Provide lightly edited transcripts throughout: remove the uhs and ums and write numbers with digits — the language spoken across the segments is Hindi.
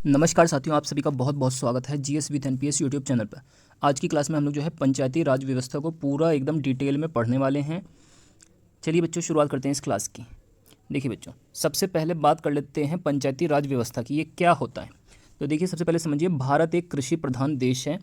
नमस्कार साथियों, आप सभी का बहुत बहुत स्वागत है GS with NPS YouTube channel पर। आज की क्लास में हम लोग जो है पंचायती राज व्यवस्था को पूरा एकदम डिटेल में पढ़ने वाले हैं। चलिए बच्चों, शुरुआत करते हैं इस क्लास की। देखिए बच्चों, सबसे पहले बात कर लेते हैं पंचायती राज व्यवस्था की, ये क्या होता है। तो देखिए, सबसे पहले समझिए, भारत एक कृषि प्रधान देश है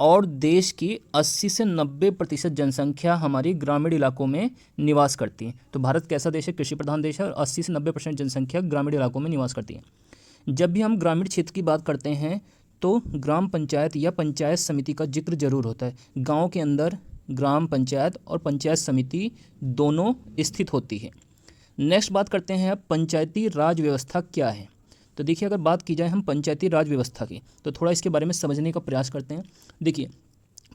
और देश की 80 से 90% जनसंख्या हमारी ग्रामीण इलाकों में निवास करती है। तो भारत कैसा देश है? कृषि प्रधान देश है और 80 से 90% जनसंख्या ग्रामीण इलाकों में निवास करती है। जब भी हम ग्रामीण क्षेत्र की बात करते हैं तो ग्राम पंचायत या पंचायत समिति का जिक्र जरूर होता है। गांव के अंदर ग्राम पंचायत और पंचायत समिति दोनों स्थित होती है। नेक्स्ट बात करते हैं अब पंचायती राज व्यवस्था क्या है। तो देखिए, अगर बात की जाए हम पंचायती राज व्यवस्था की तो थोड़ा इसके बारे में समझने का प्रयास करते हैं। देखिए,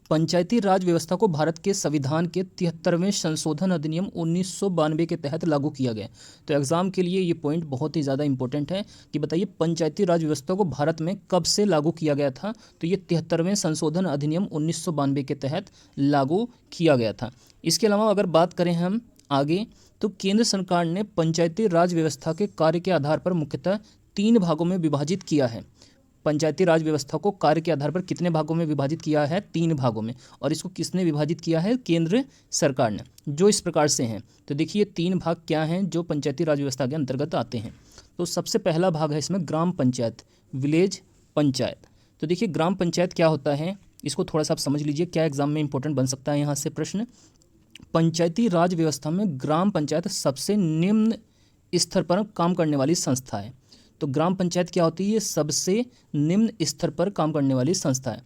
पंचायती राज व्यवस्था को भारत के संविधान के 73वें संशोधन अधिनियम 1992 के तहत लागू किया गया। तो एग्जाम के लिए ये पॉइंट बहुत ही ज़्यादा इंपॉर्टेंट है कि बताइए पंचायती राज व्यवस्था को भारत में कब से लागू किया गया था। तो ये 73वें संशोधन अधिनियम 1992 के तहत लागू किया गया था। इसके अलावा अगर बात करें हम आगे, तो केंद्र सरकार ने पंचायती राज व्यवस्था के कार्य के आधार पर मुख्यतः 3 भागों में विभाजित किया है। पंचायती राज व्यवस्था को कार्य के आधार पर कितने भागों में विभाजित किया है? 3 भागों में। और इसको किसने विभाजित किया है? केंद्र सरकार ने, जो इस प्रकार से हैं। तो देखिए, 3 भाग क्या हैं जो पंचायती राज व्यवस्था के अंतर्गत आते हैं। तो सबसे पहला भाग है इसमें ग्राम पंचायत, विलेज पंचायत। तो देखिए, ग्राम पंचायत क्या होता है, इसको थोड़ा सा आप समझ लीजिए, क्या एग्जाम में इंपॉर्टेंट बन सकता है यहाँ से प्रश्न। पंचायती राज व्यवस्था में ग्राम पंचायत सबसे निम्न स्तर पर काम करने वाली संस्था है। तो ग्राम पंचायत क्या होती है? ये सबसे निम्न स्तर पर काम करने वाली संस्था है।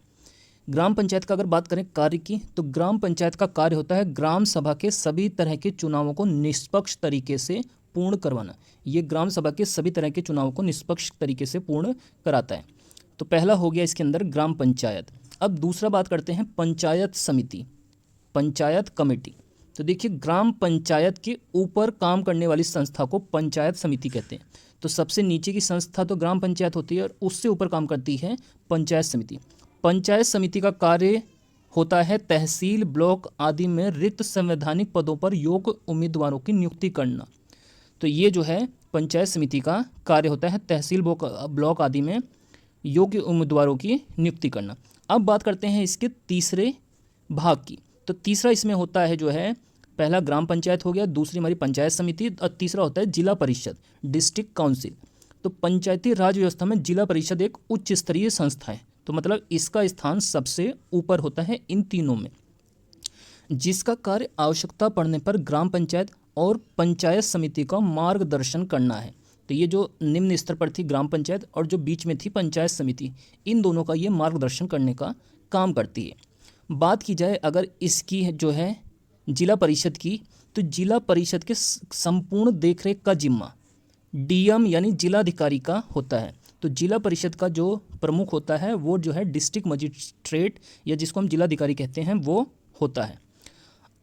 ग्राम पंचायत का अगर बात करें कार्य की, तो ग्राम पंचायत का कार्य होता है ग्राम सभा के सभी तरह के चुनावों को निष्पक्ष तरीके से पूर्ण करवाना। ये ग्राम सभा के सभी तरह के चुनावों को निष्पक्ष तरीके से पूर्ण कराता है। तो पहला हो गया इसके अंदर ग्राम पंचायत। अब दूसरा बात करते हैं पंचायत समिति, पंचायत कमेटी। तो देखिए, ग्राम पंचायत के ऊपर काम करने वाली संस्था को पंचायत समिति कहते हैं। तो सबसे नीचे की संस्था तो ग्राम पंचायत होती है और उससे ऊपर काम करती है पंचायत समिति। पंचायत समिति का कार्य होता है तहसील, ब्लॉक आदि में रिक्त संवैधानिक पदों पर योग्य उम्मीदवारों की नियुक्ति करना। तो ये जो है पंचायत समिति का कार्य होता है तहसील, ब्लॉक आदि में योग्य उम्मीदवारों की नियुक्ति करना। अब बात करते हैं इसके तीसरे भाग की। तो तीसरा इसमें होता है जो है, पहला ग्राम पंचायत हो गया, दूसरी हमारी पंचायत समिति और तीसरा होता है जिला परिषद, डिस्ट्रिक्ट काउंसिल। तो पंचायती राज व्यवस्था में जिला परिषद एक उच्च स्तरीय संस्था है। तो मतलब इसका स्थान सबसे ऊपर होता है इन तीनों में, जिसका कार्य आवश्यकता पड़ने पर ग्राम पंचायत और पंचायत समिति का मार्गदर्शन करना है। तो ये जो निम्न स्तर पर थी ग्राम पंचायत और जो बीच में थी पंचायत समिति, इन दोनों का ये मार्गदर्शन करने का काम करती है। बात की जाए अगर इसकी जो है जिला परिषद की, तो जिला परिषद के संपूर्ण देखरेख का जिम्मा डीएम यानी जिलाधिकारी का होता है। तो जिला परिषद का जो प्रमुख होता है वो जो है डिस्ट्रिक्ट मजिस्ट्रेट या जिसको हम जिलाधिकारी कहते हैं वो होता है।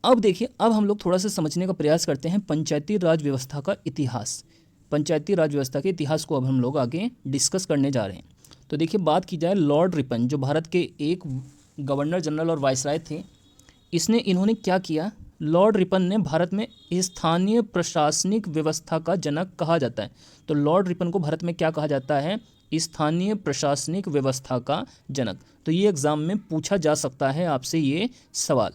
अब देखिए, अब हम लोग थोड़ा सा समझने का प्रयास करते हैं पंचायती राज व्यवस्था का इतिहास। पंचायती राज व्यवस्था के इतिहास को अब हम लोग आगे डिस्कस करने जा रहे हैं। तो देखिए, बात की जाए लॉर्ड रिपन, जो भारत के एक गवर्नर जनरल और वायसराय थे, इन्होंने क्या किया, लॉर्ड रिपन ने भारत में स्थानीय प्रशासनिक व्यवस्था का जनक कहा जाता है। तो लॉर्ड रिपन को भारत में क्या कहा जाता है? स्थानीय प्रशासनिक व्यवस्था का जनक। तो ये एग्जाम में पूछा जा सकता है आपसे ये सवाल।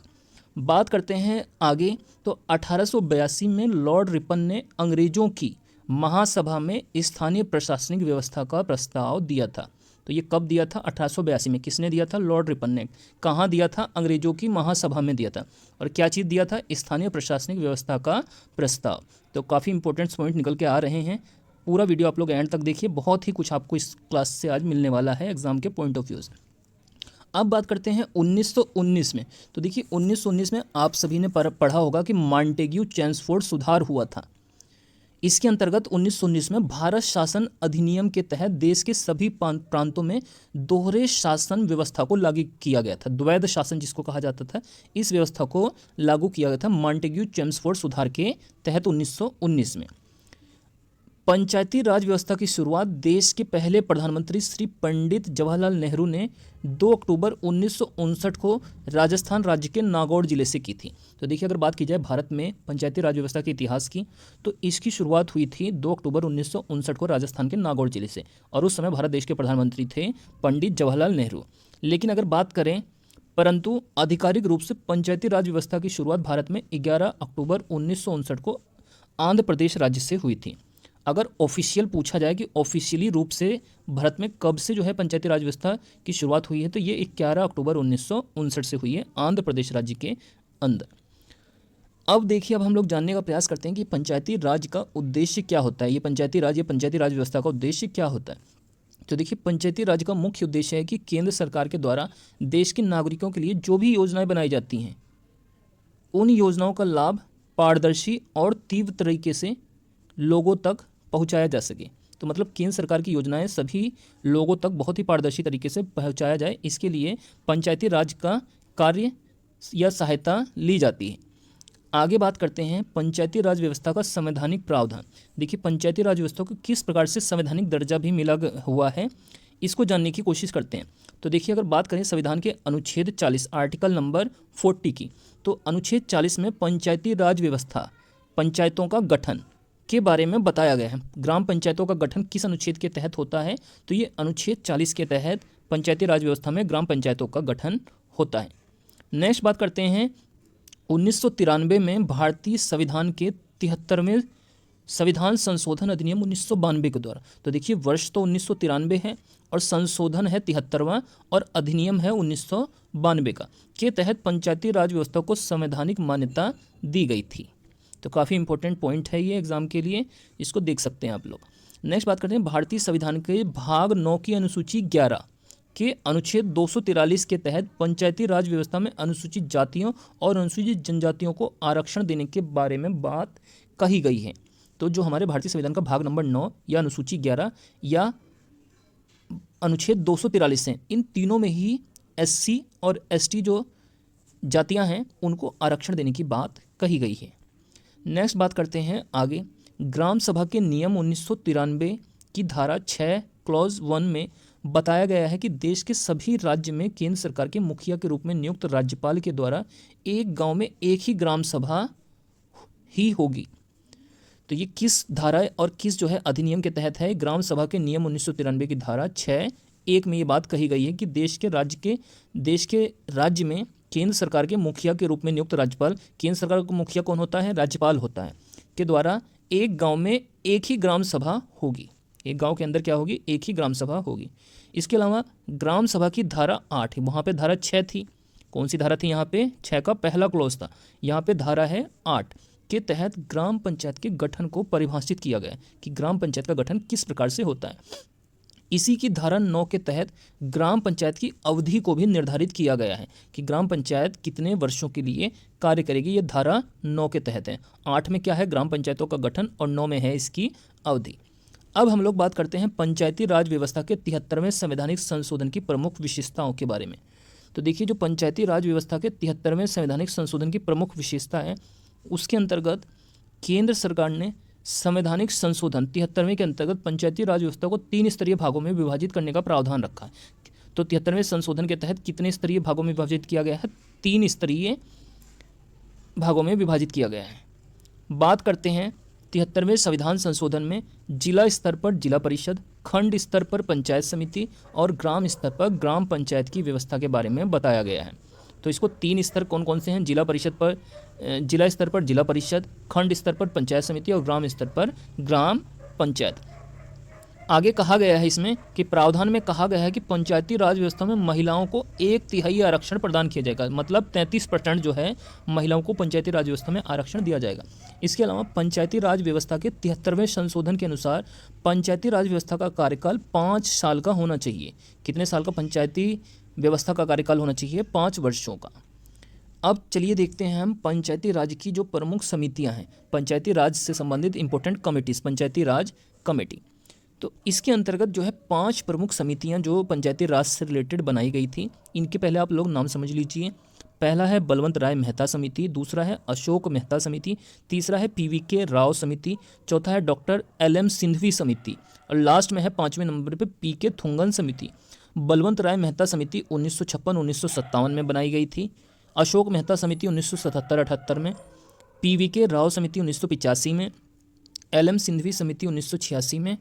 बात करते हैं आगे, तो 1882 में लॉर्ड रिपन ने अंग्रेजों की महासभा में स्थानीय प्रशासनिक व्यवस्था का प्रस्ताव दिया था। तो ये कब दिया था? 1882 में। किसने दिया था? लॉर्ड रिपन ने। कहाँ दिया था? अंग्रेजों की महासभा में दिया था। और क्या चीज़ दिया था? स्थानीय प्रशासनिक व्यवस्था का प्रस्ताव। तो काफ़ी इंपॉर्टेंट पॉइंट निकल के आ रहे हैं। पूरा वीडियो आप लोग एंड तक देखिए, बहुत ही कुछ आपको इस क्लास से आज मिलने वाला है एग्जाम के पॉइंट ऑफ व्यू से। अब बात करते हैं 1919 में। तो देखिए, 1919 में आप सभी ने पढ़ा होगा कि मॉन्टेग्यू चेम्सफोर्ड सुधार हुआ था। इसके अंतर्गत 1919 में भारत शासन अधिनियम के तहत देश के सभी प्रांतों में दोहरे शासन व्यवस्था को लागू किया गया था। द्वैध शासन जिसको कहा जाता था, इस व्यवस्था को लागू किया गया था मॉन्टेग्यू चेम्सफोर्ड सुधार के तहत 1919 में। पंचायती राज व्यवस्था की शुरुआत देश के पहले प्रधानमंत्री श्री पंडित जवाहरलाल नेहरू ने 2 अक्टूबर 1959 को राजस्थान राज्य के नागौर जिले से की थी। तो देखिए, अगर बात की जाए भारत में पंचायती राज व्यवस्था के इतिहास की, तो इसकी शुरुआत हुई थी 2 अक्टूबर 1959 को राजस्थान के नागौर जिले से, और उस समय भारत देश के प्रधानमंत्री थे पंडित जवाहरलाल नेहरू। लेकिन अगर बात करें, परंतु आधिकारिक रूप से पंचायती राज व्यवस्था की शुरुआत भारत में 11 अक्टूबर 1959 को आंध्र प्रदेश राज्य से हुई थी। अगर ऑफिशियल पूछा जाए कि ऑफिशियली रूप से भारत में कब से जो है पंचायती राज व्यवस्था की शुरुआत हुई है, तो ये 11 अक्टूबर 1959 से हुई है आंध्र प्रदेश राज्य के अंदर। अब देखिए, अब हम लोग जानने का प्रयास करते हैं कि पंचायती राज का उद्देश्य क्या होता है। ये पंचायती राज व्यवस्था का उद्देश्य क्या होता है। तो देखिए, पंचायती राज का मुख्य उद्देश्य है कि केंद्र सरकार के द्वारा देश के नागरिकों के लिए जो भी योजनाएं बनाई जाती हैं, उन योजनाओं का लाभ पारदर्शी और तीव्र तरीके से लोगों तक पहुंचाया जा सके। तो मतलब केंद्र सरकार की योजनाएं सभी लोगों तक बहुत ही पारदर्शी तरीके से पहुंचाया जाए, इसके लिए पंचायती राज का कार्य या सहायता ली जाती है। आगे बात करते हैं पंचायती राज व्यवस्था का संवैधानिक प्रावधान। देखिए, पंचायती राज व्यवस्था को किस प्रकार से संवैधानिक दर्जा भी मिला हुआ है, इसको जानने की कोशिश करते हैं। तो देखिए, अगर बात करें संविधान के अनुच्छेद 40 आर्टिकल नंबर 40 की, तो अनुच्छेद 40 में पंचायती राज व्यवस्था, पंचायतों का गठन के बारे में बताया गया है। ग्राम पंचायतों का गठन किस अनुच्छेद के तहत होता है, तो ये अनुच्छेद 40 के तहत पंचायती राज व्यवस्था में ग्राम पंचायतों का गठन होता है। नेक्स्ट बात करते हैं 1993 में भारतीय संविधान के 73वें संविधान संशोधन अधिनियम 1992 के द्वारा। तो देखिए, वर्ष तो 1993 है और संशोधन है 73वां और अधिनियम है 1992 का, के तहत पंचायती राज व्यवस्था को संवैधानिक मान्यता दी गई थी। तो काफ़ी इंपॉर्टेंट पॉइंट है ये एग्जाम के लिए, इसको देख सकते हैं आप लोग। नेक्स्ट बात करते हैं भारतीय संविधान के भाग 9 की अनुसूची 11 के अनुच्छेद 243 के तहत पंचायती राज व्यवस्था में अनुसूचित जातियों और अनुसूचित जनजातियों को आरक्षण देने के बारे में बात कही गई है। तो जो हमारे भारतीय संविधान का भाग नंबर 9 या अनुसूची 11 या अनुच्छेद 243 हैं, इन तीनों में ही SC और ST जो जातियां हैं उनको आरक्षण देने की बात कही गई है। नेक्स्ट बात करते हैं आगे, ग्राम सभा के नियम 1993 की धारा 6 क्लॉज 1 में बताया गया है कि देश के सभी राज्य में केंद्र सरकार के मुखिया के रूप में नियुक्त राज्यपाल के द्वारा एक गांव में एक ही ग्राम सभा ही होगी। तो ये किस धारा और किस जो है अधिनियम के तहत है? ग्राम सभा के नियम 1993 की धारा 6(1) में ये बात कही गई है कि देश के राज्य में केंद्र सरकार के मुखिया के रूप में नियुक्त राज्यपाल, केंद्र सरकार का मुखिया कौन होता है? राज्यपाल होता है, के द्वारा एक गांव में एक ही ग्राम सभा होगी। एक गांव के अंदर क्या होगी? एक ही ग्राम सभा होगी। इसके अलावा ग्राम सभा की धारा 8, वहाँ पे धारा 6 थी। कौन सी धारा थी? यहाँ पे 6 का पहला क्लॉज था, यहाँ पे धारा है 8 के तहत ग्राम पंचायत के गठन को परिभाषित किया गया कि ग्राम पंचायत का गठन किस प्रकार से होता है। इसी की धारा 9 के तहत ग्राम पंचायत की अवधि को भी निर्धारित किया गया है कि ग्राम पंचायत कितने वर्षों के लिए कार्य करेगी। ये धारा 9 के तहत है। 8 में क्या है? ग्राम पंचायतों का गठन, और 9 में है इसकी अवधि। अब हम लोग बात करते हैं पंचायती राज व्यवस्था के 73वें संवैधानिक संशोधन की प्रमुख विशेषताओं के बारे में। तो देखिए, जो पंचायती राज व्यवस्था के 73वें संवैधानिक संशोधन की प्रमुख विशेषता है, उसके अंतर्गत केंद्र सरकार ने संवैधानिक संशोधन 73वें के अंतर्गत पंचायती राज व्यवस्था को 3 स्तरीय भागों में विभाजित करने का प्रावधान रखा है। तो 73वें संशोधन के तहत कितने स्तरीय भागों में विभाजित किया गया है? 3 स्तरीय भागों में विभाजित किया गया है। बात करते हैं 73वें संविधान संशोधन में जिला स्तर पर जिला परिषद, खंड स्तर पर पंचायत समिति और ग्राम स्तर पर ग्राम पंचायत की व्यवस्था के बारे में बताया गया है। तो इसको 3 स्तर कौन कौन से हैं? जिला स्तर पर जिला परिषद, खंड स्तर पर पंचायत समिति और ग्राम स्तर पर ग्राम पंचायत। आगे कहा गया है इसमें कि प्रावधान में कहा गया है कि पंचायती राज व्यवस्था में महिलाओं को 1/3 आरक्षण प्रदान किया जाएगा। मतलब 33% जो है महिलाओं को पंचायती राज व्यवस्था में आरक्षण दिया जाएगा। इसके अलावा पंचायती राज व्यवस्था के 73वें संशोधन के अनुसार पंचायती राज व्यवस्था का कार्यकाल 5 साल का होना चाहिए। कितने साल का पंचायती व्यवस्था का कार्यकाल होना चाहिए? 5 वर्षों का। अब चलिए देखते हैं हम पंचायती राज की जो प्रमुख समितियां हैं, पंचायती राज से संबंधित इंपॉर्टेंट कमेटीज, पंचायती राज कमेटी। तो इसके अंतर्गत जो है 5 प्रमुख समितियां जो पंचायती राज से रिलेटेड बनाई गई थी, इनके पहले आप लोग नाम समझ लीजिए। पहला है बलवंत राय मेहता समिति, दूसरा है अशोक मेहता समिति, तीसरा है पीवीके राव समिति, चौथा है डॉक्टर एलएम सिंघवी समिति और लास्ट में है 5वें नंबर पे पीके थुंगन समिति। बलवंत राय मेहता समिति 1956-1957 में बनाई गई थी, अशोक मेहता समिति 1977-78 में, पीवीके राव समिति 1985 में, एलएम सिंघवी समिति 1986 में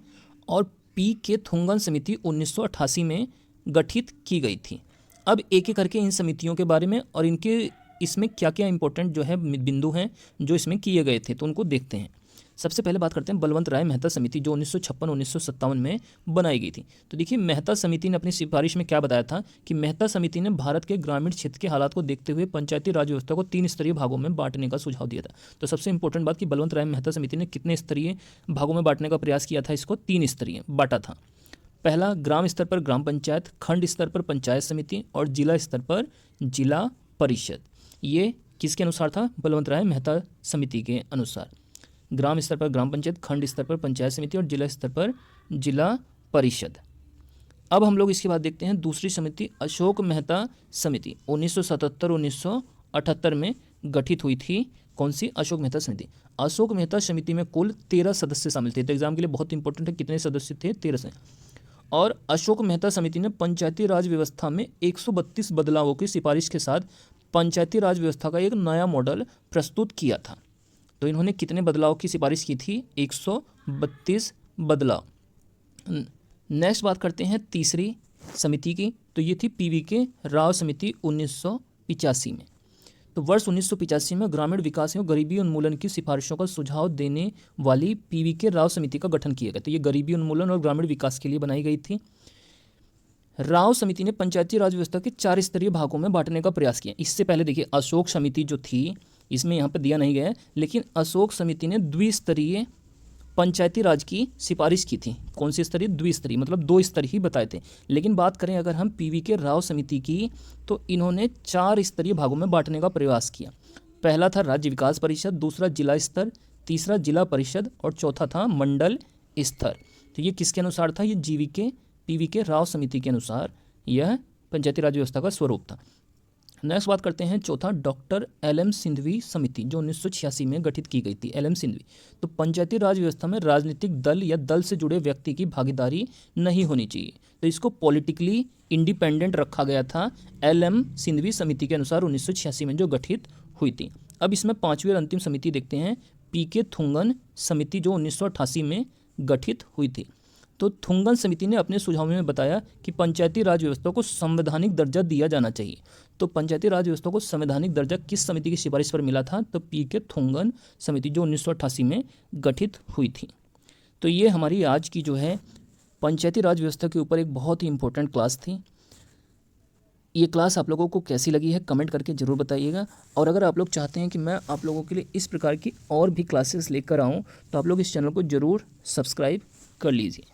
और पीके थुंगन समिति 1988 में गठित की गई थी। अब एक एक करके इन समितियों के बारे में और इनके इसमें क्या क्या इंपॉर्टेंट जो है बिंदु हैं जो इसमें किए गए थे तो उनको देखते हैं। सबसे पहले बात करते हैं बलवंत राय मेहता समिति जो 1956-1957 में बनाई गई थी। तो देखिए मेहता समिति ने अपनी सिफारिश में क्या बताया था कि मेहता समिति ने भारत के ग्रामीण क्षेत्र के हालात को देखते हुए पंचायती राज व्यवस्था को 3 स्तरीय भागों में बांटने का सुझाव दिया था। तो सबसे इंपॉर्टेंट बात कि बलवंत राय मेहता समिति ने कितने स्तरीय भागों में बांटने का प्रयास किया था, इसको 3 स्तरीय बांटा था। पहला ग्राम स्तर पर ग्राम पंचायत, खंड स्तर पर पंचायत समिति और जिला स्तर पर जिला परिषद। ये किसके अनुसार था? बलवंत राय मेहता समिति के अनुसार। ग्राम स्तर पर ग्राम पंचायत, खंड स्तर पर पंचायत समिति और जिला स्तर पर जिला परिषद। अब हम लोग इसके बाद देखते हैं दूसरी समिति अशोक मेहता समिति 1977-1978 में गठित हुई थी। कौन सी? अशोक मेहता समिति। अशोक मेहता समिति में कुल 13 सदस्य शामिल थे। तो एग्जाम के लिए बहुत इंपॉर्टेंट है, कितने सदस्य थे? 13 से। और अशोक मेहता समिति ने पंचायती राज व्यवस्था में 132 बदलावों की सिफारिश के साथ पंचायती राज व्यवस्था का एक नया मॉडल प्रस्तुत किया था। तो इन्होंने कितने बदलाव की सिफारिश की थी? 132 बदलाव। नेक्स्ट बात करते हैं तीसरी समिति की, तो ये थी पीवीके राव समिति 1985 में। तो वर्ष 1985 में ग्रामीण विकास एवं गरीबी उन्मूलन की सिफारिशों का सुझाव देने वाली पीवीके राव समिति का गठन किया गया। तो ये गरीबी उन्मूलन और ग्रामीण विकास के लिए बनाई गई थी। राव समिति ने पंचायती राज व्यवस्था के 4 स्तरीय भागों में बांटने का प्रयास किया। इससे पहले देखिए अशोक समिति जो थी, इसमें यहाँ पर दिया नहीं गया है, लेकिन अशोक समिति ने द्विस्तरीय पंचायती राज की सिफारिश की थी। कौन सी स्तरीय? द्विस्तरीय, मतलब 2 स्तर ही बताए थे। लेकिन बात करें अगर हम पीवीके राव समिति की, तो इन्होंने 4 स्तरीय भागों में बांटने का प्रयास किया। पहला था राज्य विकास परिषद, दूसरा जिला स्तर, तीसरा जिला परिषद और चौथा था मंडल स्तर। तो ये किसके अनुसार था? ये पीवीके राव समिति के अनुसार यह पंचायती राज व्यवस्था का स्वरूप था। नेक्स्ट बात करते हैं चौथा डॉक्टर एलएम सिंघवी समिति जो 1986 में गठित की गई थी। एलएम सिंघवी। तो पंचायती राज व्यवस्था में राजनीतिक दल या दल से जुड़े व्यक्ति की भागीदारी नहीं होनी चाहिए, तो इसको पॉलिटिकली इंडिपेंडेंट रखा गया था एलएम सिंघवी समिति के अनुसार 1986 में जो गठित हुई थी। अब इसमें 5वीं और अंतिम समिति देखते हैं पीके थुंगन समिति जो 1988 में गठित हुई थी। तो थुंगन समिति ने अपने सुझाव में बताया कि पंचायती राज व्यवस्था को संवैधानिक दर्जा दिया जाना चाहिए। तो पंचायती राज व्यवस्था को संवैधानिक दर्जा किस समिति की सिफारिश पर मिला था? तो पीके थुंगन समिति जो 1988 में गठित हुई थी। तो ये हमारी आज की जो है पंचायती राज व्यवस्था के ऊपर एक बहुत ही इंपॉर्टेंट क्लास थी। ये क्लास आप लोगों को कैसी लगी है कमेंट करके ज़रूर बताइएगा। और अगर आप लोग चाहते हैं कि मैं आप लोगों के लिए इस प्रकार की और भी क्लासेस लेकर आऊँ तो आप लोग इस चैनल को ज़रूर सब्सक्राइब कर लीजिए।